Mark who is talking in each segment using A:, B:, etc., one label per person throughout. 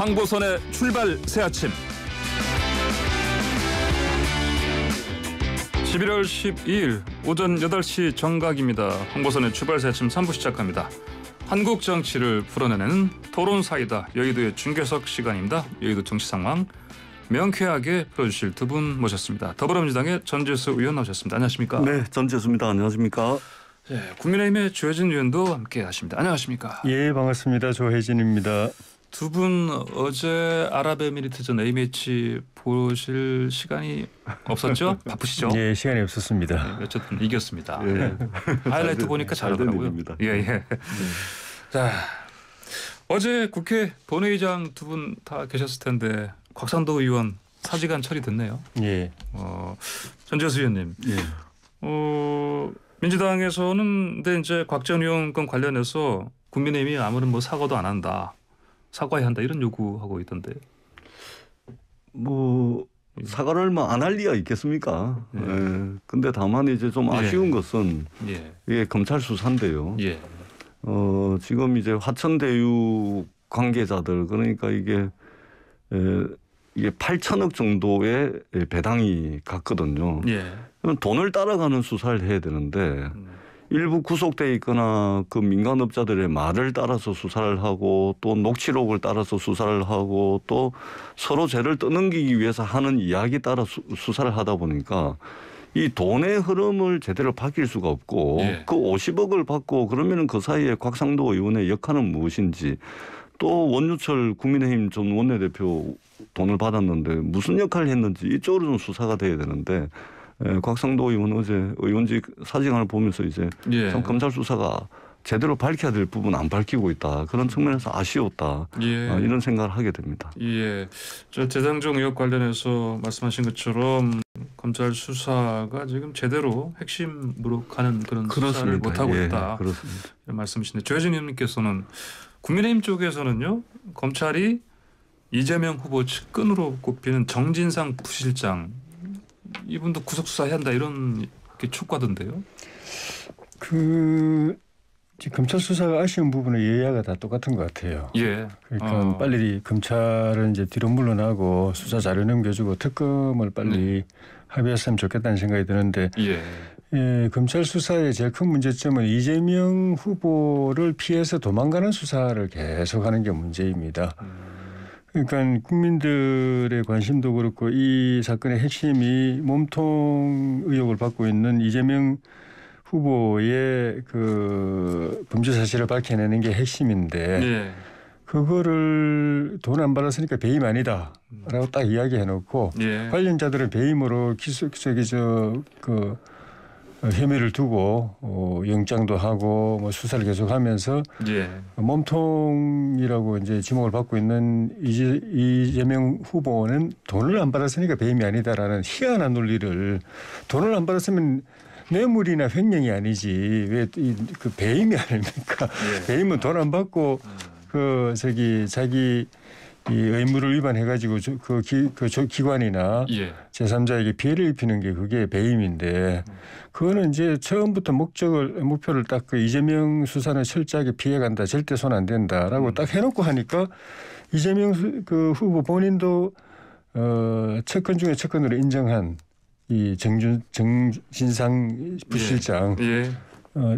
A: 황보선의 출발 새아침 11월 12일 오전 8시 정각입니다. 황보선의 출발 새아침 3부 시작합니다. 한국 정치를 풀어내는 토론사이다. 여의도의 중계석 시간입니다. 여의도 정치 상황 명쾌하게 풀어주실 두 분 모셨습니다. 더불어민주당의 전재수 의원 나오셨습니다. 안녕하십니까?
B: 네, 전재수입니다. 안녕하십니까?
A: 네, 국민의힘의 조혜진 의원도 함께 하십니다. 안녕하십니까?
C: 예, 반갑습니다. 조혜진입니다.
A: 두 분 어제 아랍에미리트전 A매치 보실 시간이 없었죠? 바쁘시죠?
C: 예, 시간이 없었습니다.
A: 네, 어쨌든 이겼습니다.
B: 예.
A: 네. 하이라이트 보니까 잘하더라고요. 예, 예. 자, 어제 국회 본회의장 두 분 다 계셨을 텐데 곽상도 의원 사직안 처리됐네요.
C: 예.
A: 전재수 의원님.
B: 예.
A: 민주당에서는 근데 이제 곽 전 의원 건 관련해서 국민의힘이 아무런 뭐 사과도 안 한다. 사과해야 한다 이런 요구하고 있던데.
B: 뭐 사과를 뭐 안 할 리가 있겠습니까?
A: 예.
B: 예. 근데 다만 이제 좀 아쉬운 것은 이게 검찰 수사인데요.
A: 예.
B: 지금 이제 화천대유 관계자들 그러니까 이게 8천억 정도의 배당이 갔거든요.
A: 예.
B: 그럼 돈을 따라가는 수사를 해야 되는데 일부 구속돼 있거나 그 민간업자들의 말을 따라서 수사를 하고 또 녹취록을 따라서 수사를 하고 또 서로 죄를 떠넘기기 위해서 하는 이야기 따라 수사를 하다 보니까 이 돈의 흐름을 제대로 밝힐 수가 없고
A: 예.
B: 그 50억을 받고 그러면은 그 사이에 곽상도 의원의 역할은 무엇인지 또 원유철 국민의힘 전 원내대표 돈을 받았는데 무슨 역할을 했는지 이쪽으로 좀 수사가 돼야 되는데 곽상도 의원 어제 의원직 사직안을 보면서 이제
A: 예.
B: 참 검찰 수사가 제대로 밝혀야 될 부분 안 밝히고 있다. 그런 측면에서 아쉬웠다.
A: 예.
B: 이런 생각을 하게 됩니다.
A: 예. 저 대장정 의혹 관련해서 말씀하신 것처럼 검찰 수사가 지금 제대로 핵심으로 가는 그런 수사를 못하고 있다.
B: 예, 그렇습니다.
A: 이런 말씀이신데 조혜진 의원님께서는 국민의힘 쪽에서는요. 검찰이 이재명 후보 측근으로 꼽히는 정진상 부실장 이분도 구속 수사해야 한다 이런 게 촉구하던데요.
C: 검찰 수사가 아쉬운 부분은 여야가 다 똑같은 것 같아요.
A: 예.
C: 그러니까 빨리 검찰은 이제 뒤로 물러나고 수사 자료 넘겨주고 특검을 빨리 합의했으면 좋겠다는 생각이 드는데 예, 검찰 수사의 제일 큰 문제점은 이재명 후보를 피해서 도망가는 수사를 계속하는 게 문제입니다. 그러니까 국민들의 관심도 그렇고 이 사건의 핵심이 몸통 의혹을 받고 있는 이재명 후보의 그 범죄 사실을 밝혀내는 게 핵심인데 그거를 돈 안 받았으니까 배임 아니다라고 딱 이야기해놓고 관련자들은 배임으로 혐의를 두고 영장도 하고 뭐 수사를 계속하면서 몸통이라고 이제 지목을 받고 있는 이재명 후보는 돈을 안 받았으니까 배임이 아니다라는 희한한 논리를 돈을 안 받았으면 뇌물이나 횡령이 아니지 왜 그 배임이 아닙니까? 배임은 돈 안 받고 자기 이 의무를 위반해가지고 그 기관이나 제3자에게 피해를 입히는 게 그게 배임인데 그거는 이제 처음부터 목표를 딱 그 이재명 수사는 철저하게 피해간다. 절대 손 안 된다라고 딱 해놓고 하니까 이재명 후보 본인도 측근 중에 측근으로 인정한 이 정진상 부실장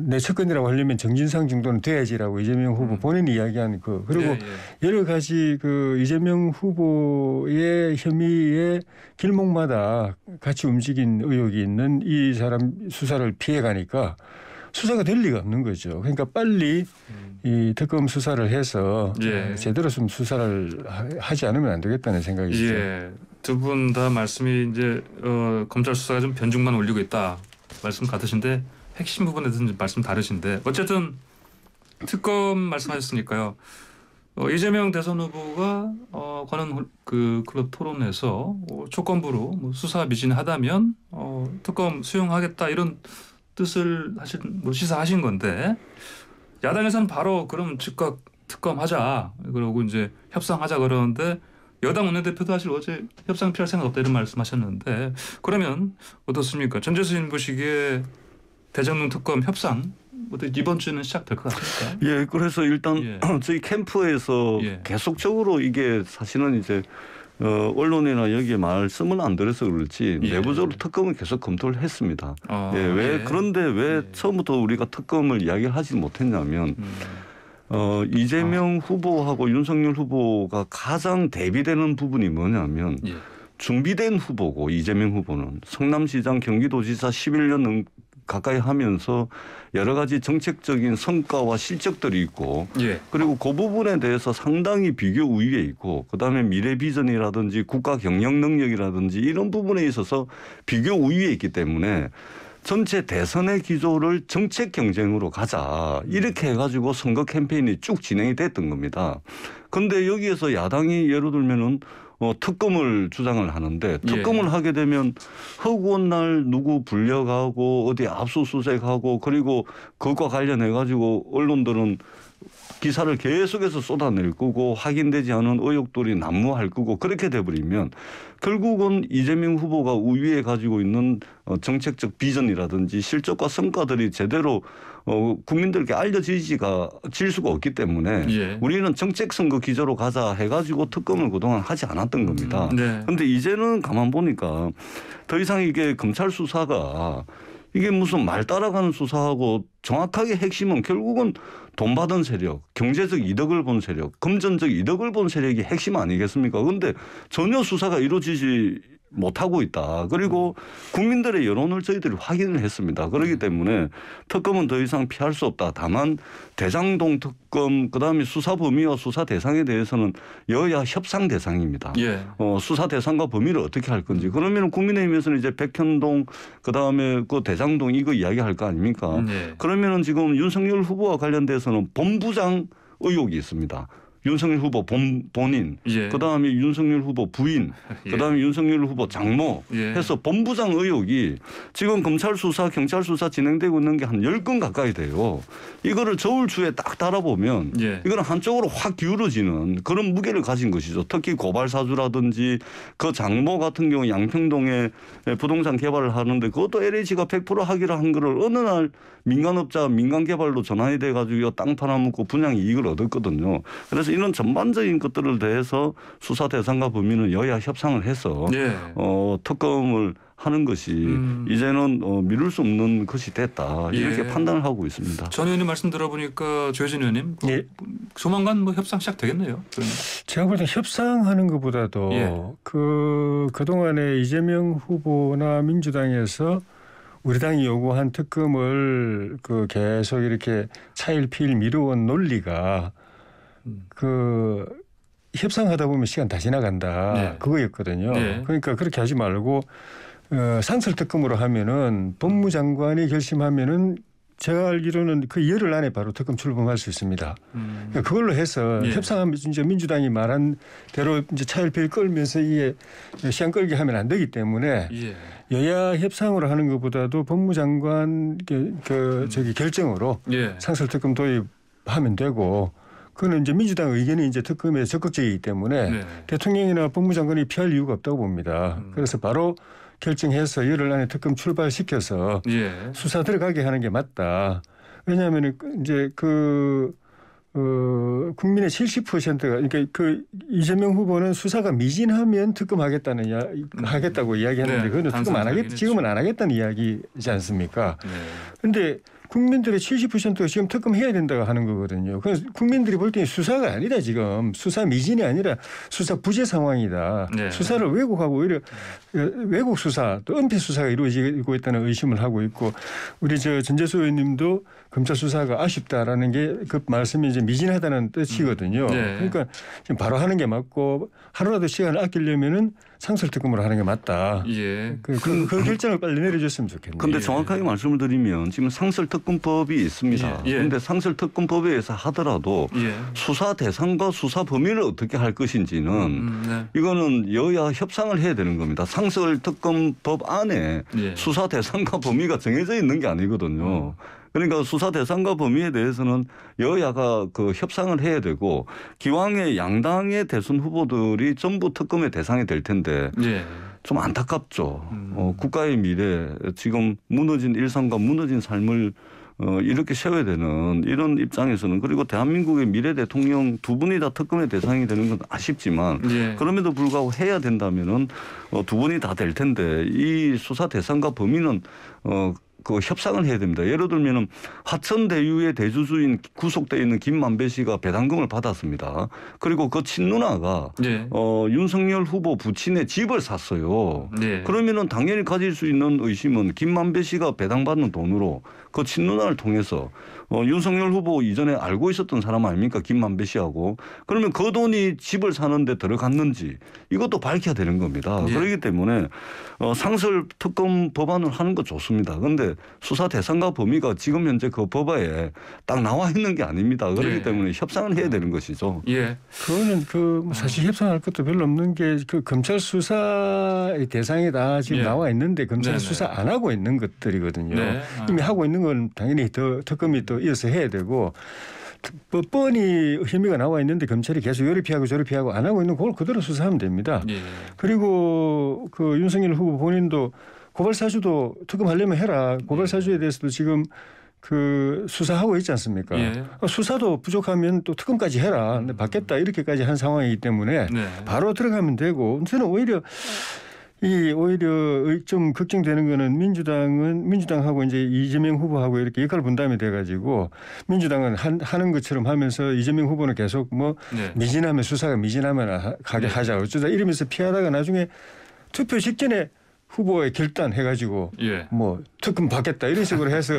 C: 내 측근이라고 하려면 정진상 정도는 돼야지라고 이재명 후보 본인이 이야기한 그리고 여러 가지 이재명 후보의 혐의의 길목마다 같이 움직인 의혹이 있는 이 사람 수사를 피해가니까 수사가 될 리가 없는 거죠. 그러니까 빨리 이 특검 수사를 해서 제대로 좀 수사를 하지 않으면 안 되겠다는 생각이죠.
A: 두 분 다 말씀이 이제 검찰 수사가 좀 변죽만 올리고 있다 말씀 같으신데 핵심 부분에 대해서는 말씀 다르신데 어쨌든 특검 말씀하셨으니까요. 이재명 대선 후보가 관훈 클럽 토론에서 조건부로 뭐 수사 미진하다면 특검 수용하겠다 이런 뜻을 시사하신 건데 야당에서는 바로 그럼 즉각 특검하자 그러고 이제 협상하자 그러는데 여당 원내대표도 사실 어제 협상 피할 생각 없다 이런 말씀하셨는데 그러면 어떻습니까? 전재수 의원 보시기에 대장동 특검 협상 이번 주는 시작될 것 같습니까?
B: 예, 그래서 일단 저희 캠프에서 계속적으로 이게 사실은 이제 언론이나 여기에 말씀을 안 드려서 그렇지 내부적으로 특검을 계속 검토를 했습니다. 그런데 왜 처음부터 우리가 특검을 이야기를 하지 못했냐면 이재명 후보하고 윤석열 후보가 가장 대비되는 부분이 뭐냐면 준비된 후보고 이재명 후보는 성남시장 경기도지사 11년 가까이 하면서 여러 가지 정책적인 성과와 실적들이 있고 그리고 그 부분에 대해서 상당히 비교 우위에 있고 그다음에 미래 비전이라든지 국가 경영 능력이라든지 이런 부분에 있어서 비교 우위에 있기 때문에 전체 대선의 기조를 정책 경쟁으로 가자 이렇게 해가지고 선거 캠페인이 쭉 진행이 됐던 겁니다. 그런데 여기에서 야당이 예를 들면은 특검을 주장을 하는데 특검을 하게 되면 허구한 날 누구 불려가고 어디 압수수색하고 그리고 그것과 관련해 가지고 언론들은 기사를 계속해서 쏟아낼 거고 확인되지 않은 의혹들이 난무할 거고 그렇게 돼버리면 결국은 이재명 후보가 우위에 가지고 있는 정책적 비전이라든지 실적과 성과들이 제대로 국민들께 알려지지가 질 수가 없기 때문에 우리는 정책 선거 기조로 가자 해가지고 특검을 그동안 하지 않았던 겁니다. 그런데 이제는 가만 보니까 더 이상 이게 검찰 수사가 이게 무슨 말 따라가는 수사하고 정확하게 핵심은 결국은 돈 받은 세력, 경제적 이득을 본 세력, 금전적 이득을 본 세력이 핵심 아니겠습니까? 그런데 전혀 수사가 이루어지지 못하고 있다. 그리고 국민들의 여론을 저희들이 확인을 했습니다. 그렇기 때문에 특검은 더 이상 피할 수 없다. 다만 대장동 특검 그다음에 수사 범위와 수사 대상에 대해서는 여야 협상 대상입니다. 수사 대상과 범위를 어떻게 할 건지. 그러면 국민의힘에서는 이제 백현동 그다음에 그 대장동 이거 이야기할 거 아닙니까? 그러면은 지금 윤석열 후보와 관련돼서는 본부장 의혹이 있습니다. 윤석열 후보 본인, 그다음에 윤석열 후보 부인, 그다음에 윤석열 후보 장모 해서 본부장 의혹이 지금 검찰 수사, 경찰 수사 진행되고 있는 게 한 10건 가까이 돼요. 이거를 저울추에 딱 달아보면 이거는 한쪽으로 확 기울어지는 그런 무게를 가진 것이죠. 특히 고발사주라든지 그 장모 같은 경우 양평동에 부동산 개발을 하는데 그것도 LH가 100% 하기로 한 거를 어느 날 민간업자 민간개발로 전환이 돼가지고 땅 팔아먹고 분양 이익을 얻었거든요. 그래서 이런 전반적인 것들을 대해서 수사 대상과 범위는 여야 협상을 해서 특검을 하는 것이 이제는 미룰 수 없는 것이 됐다. 이렇게 판단을 하고 있습니다.
A: 전 의원님 말씀 들어보니까 조혜진 의원님 조만간 뭐 협상 시작되겠네요. 그러면.
C: 제가 볼 때 협상하는 것보다도 그동안에 이재명 후보나 민주당에서 우리 당이 요구한 특검을 계속 이렇게 차일피일 미루어온 논리가 협상하다 보면 시간 다 지나간다. 그거였거든요. 그러니까 그렇게 하지 말고 상설특검으로 하면은 법무장관이 결심하면은 제가 알기로는 그 열흘 안에 바로 특검 출범할 수 있습니다. 그러니까 그걸로 해서 협상하면 이제 민주당이 말한 대로 이제 차일피일 끌면서 이게 시간 끌게 하면 안 되기 때문에 여야 협상으로 하는 것보다도 법무장관 결정으로 상설특검 도입하면 되고 그거는 이제 민주당 의견이 이제 특검에 적극적이기 때문에 대통령이나 법무장관이 피할 이유가 없다고 봅니다. 그래서 바로 결정해서 열흘 안에 특검 출발시켜서 수사 들어가게 하는 게 맞다. 왜냐하면 이제 국민의 70%가 그러니까 이재명 후보는 수사가 미진하면 하겠다고 이야기했는데 그거는 특검 안 하겠다. 지금은 안 하겠다는 이야기이지 않습니까? 그런데 국민들의 70%가 지금 특검해야 된다고 하는 거거든요. 그래서 국민들이 볼 때는 수사가 아니다 지금. 수사 미진이 아니라 수사 부재 상황이다. 수사를 왜곡하고 오히려 왜곡 수사 또 은폐 수사가 이루어지고 있다는 의심을 하고 있고 우리 전재수 의원님도 검찰 수사가 아쉽다라는 게 그 말씀이 이제 미진하다는 뜻이거든요. 그러니까 지금 바로 하는 게 맞고 하루라도 시간을 아끼려면은 상설특검으로 하는 게 맞다. 그 결정을 빨리 내려줬으면 좋겠네요.
B: 그런데 정확하게 말씀을 드리면 지금 상설특검법이 있습니다. 그런데 상설특검법에 의해서 하더라도 수사 대상과 수사 범위를 어떻게 할 것인지는 이거는 여야 협상을 해야 되는 겁니다. 상설특검법 안에 수사 대상과 범위가 정해져 있는 게 아니거든요. 그러니까 수사 대상과 범위에 대해서는 여야가 협상을 해야 되고 기왕에 양당의 대선 후보들이 전부 특검의 대상이 될 텐데 좀 안타깝죠. 국가의 미래 지금 무너진 일상과 무너진 삶을 이렇게 세워야 되는 이런 입장에서는 그리고 대한민국의 미래 대통령 두 분이 다 특검의 대상이 되는 건 아쉽지만
A: 예.
B: 그럼에도 불구하고 해야 된다면은 두 분이 다 될 텐데 이 수사 대상과 범위는 그 협상을 해야 됩니다. 예를 들면은 화천대유의 대주주인 구속돼 있는 김만배 씨가 배당금을 받았습니다. 그리고 그 친누나가
A: 예.
B: 윤석열 후보 부친의 집을 샀어요.
A: 예.
B: 그러면은 당연히 가질 수 있는 의심은 김만배 씨가 배당받는 돈으로 그 친누나를 통해서 윤석열 후보 이전에 알고 있었던 사람 아닙니까? 김만배 씨하고. 그러면 그 돈이 집을 사는데 들어갔는지 이것도 밝혀야 되는 겁니다.
A: 예.
B: 그렇기 때문에 상설 특검 법안을 하는 거 좋습니다. 그런데 수사 대상과 범위가 지금 현재 그 법안에 딱 나와 있는 게 아닙니다. 그렇기
A: 예.
B: 때문에 협상을 해야 되는 것이죠.
A: 예.
C: 그거는 사실 협상할 것도 별로 없는 게 그 검찰 수사의 대상이다 지금
A: 예.
C: 나와 있는데 검찰
A: 네네.
C: 수사 안 하고 있는 것들이거든요.
A: 네.
C: 이미 하고 있는 건 당연히 더 특검이 또 이어서 해야 되고 뻔히 혐의가 나와 있는데 검찰이 계속 요리 피하고 저리 피하고 안 하고 있는 그걸 그대로 수사하면 됩니다.
A: 예.
C: 그리고 그 윤석열 후보 본인도 고발 사주도 특검하려면 해라. 고발 사주에 대해서도 지금 그 수사하고 있지 않습니까?
A: 예.
C: 수사도 부족하면 또 특검까지 해라. 근데 받겠다 이렇게까지 한 상황이기 때문에
A: 네.
C: 바로 들어가면 되고 저는 오히려 좀 걱정되는 거는 민주당하고 이제 이재명 후보하고 이렇게 역할 분담이 돼가지고 민주당은 하는 것처럼 하면서 이재명 후보는 계속 뭐
A: 네.
C: 미진하면 수사가 미진하면 가게 하자 어쩌다 이러면서 피하다가 나중에 투표 직전에 후보의 결단 해가지고
A: 예.
C: 뭐 특검 받겠다 이런 식으로 해서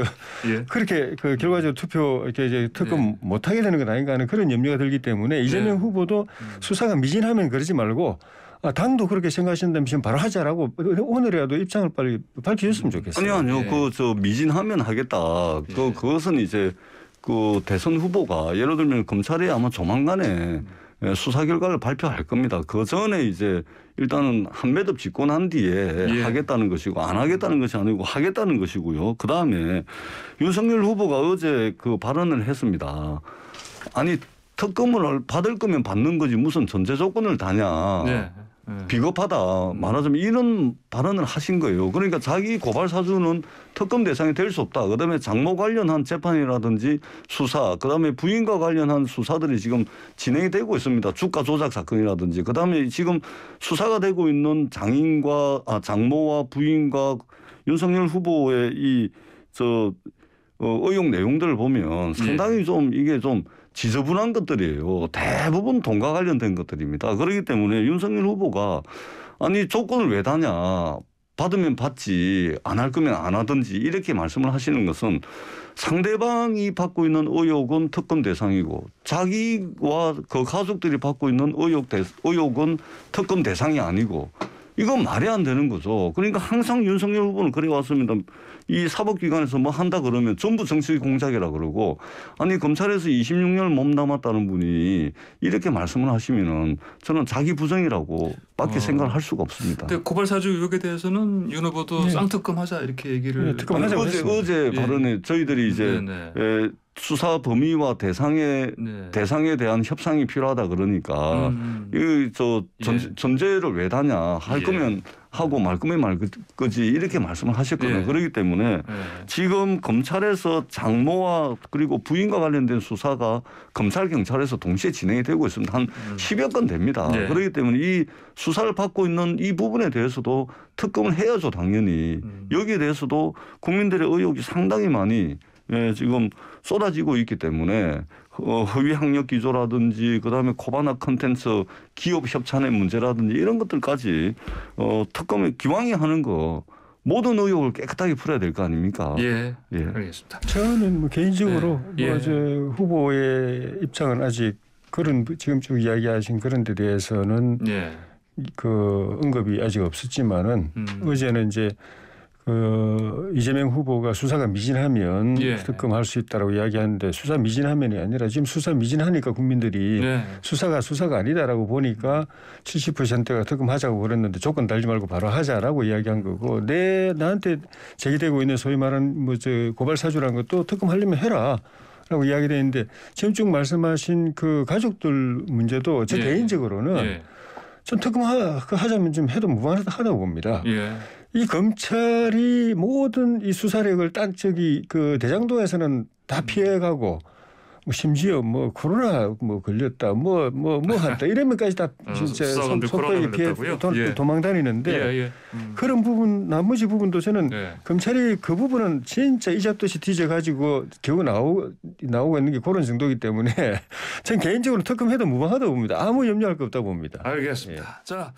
A: 예.
C: 그렇게 그 결과적으로 투표 이렇게 이제 특검
A: 네.
C: 못하게 되는 것 아닌가 하는 그런 염려가 들기 때문에 이재명
A: 네.
C: 후보도 수사가 미진하면 그러지 말고 당도 그렇게 생각하신다면 지금 바로 하자라고 오늘이라도 입장을 빨리 밝혀줬으면 좋겠어요.
B: 아니요.
A: 예.
B: 그 미진하면 하겠다.
A: 예.
B: 그것은 이제 그 대선 후보가 예를 들면 검찰이 아마 조만간에 수사 결과를 발표할 겁니다. 그 전에 이제 일단은 한 매듭 짓고 난 뒤에
A: 예.
B: 하겠다는 것이고 안 하겠다는 것이 아니고 하겠다는 것이고요. 그 다음에 윤석열 후보가 어제 그 발언을 했습니다. 아니 특검을 받을 거면 받는 거지 무슨 전제 조건을 다냐.
A: 네.
B: 비겁하다. 말하자면 이런 발언을 하신 거예요. 그러니까 자기 고발 사주는 특검 대상이 될 수 없다. 그다음에 장모 관련한 재판이라든지 수사, 그다음에 부인과 관련한 수사들이 지금 진행이 되고 있습니다. 주가 조작 사건이라든지. 그다음에 지금 수사가 되고 있는 장모와 부인과 윤석열 후보의 의혹 내용들을 보면 상당히 좀 이게 좀 지저분한 것들이에요. 대부분 돈과 관련된 것들입니다. 그렇기 때문에 윤석열 후보가 아니 조건을 왜 다냐. 받으면 받지 안 할 거면 안 하든지 이렇게 말씀을 하시는 것은 상대방이 받고 있는 의혹은 특검 대상이고 자기와 그 가족들이 받고 있는 의혹은 특검 대상이 아니고 이건 말이 안 되는 거죠. 그러니까 항상 윤석열 후보는 그래 왔습니다. 이 사법기관에서 뭐 한다 그러면 전부 정치 공작이라 그러고 아니 검찰에서 26년을 몸담았다는 분이 이렇게 말씀을 하시면은 저는 자기 부정이라고 밖에 생각을 할 수가 없습니다.
A: 근데 고발 사주 의혹에 대해서는 윤 후보도
C: 네.
A: 쌍특검하자 이렇게 얘기를
C: 특검하자고
B: 어제 발언에 저희들이 이제 수사 범위와 대상에 대한 협상이 필요하다 그러니까 전제를 왜 다냐 할 거면 하고 말 거면 말 거지 이렇게 말씀을 하셨거든요. 그렇기 때문에 지금 검찰에서 장모와 그리고 부인과 관련된 수사가 검찰 경찰에서 동시에 진행이 되고 있습니다. 한 10여 건 됩니다. 그렇기 때문에 이 수사를 받고 있는 이 부분에 대해서도 특검을 해야죠. 당연히. 여기에 대해서도 국민들의 의혹이 상당히 많이 지금 쏟아지고 있기 때문에 허위 학력 기조라든지 그다음에 코바나 컨텐츠 기업 협찬의 문제라든지 이런 것들까지 특검을 기왕에 하는 거 모든 의혹을 깨끗하게 풀어야 될 거 아닙니까?
A: 예. 알겠습니다.
C: 저는 뭐 개인적으로 저 후보의 입장은 아직 그런 지금 쭉 이야기하신 그런 데 대해서는 그 언급이 아직 없었지만은 어제는 이제 이재명 후보가 수사가 미진하면 특검할 수 있다라고 이야기하는데 수사 미진하면이 아니라 지금 수사 미진하니까 국민들이 수사가 아니다라고 보니까 70%가 특검하자고 그랬는데 조건 달지 말고 바로 하자라고 이야기한 거고 나한테 제기되고 있는 소위 말하는 고발 사주라는 것도 특검하려면 해라라고 이야기되는데 지금 쭉 말씀하신 그 가족들 문제도 제 개인적으로는 전 특검 하자면 좀 해도 무방하다고 봅니다. 이 검찰이 모든 이 수사력을 딴 저기 그 대장동에서는 다 피해가고 뭐 심지어 뭐 코로나 뭐 걸렸다 뭐 한다 이러면까지 다 진짜 속도에 피해 도망 다니는데 그런 부분 나머지 부분도 저는 검찰이 그 부분은 진짜 이잡듯이 뒤져가지고 겨우 나오고 있는 게 그런 정도이기 때문에 전 개인적으로 특검해도 무방하다고 봅니다. 아무 염려할 거 없다고 봅니다.
A: 알겠습니다. 자.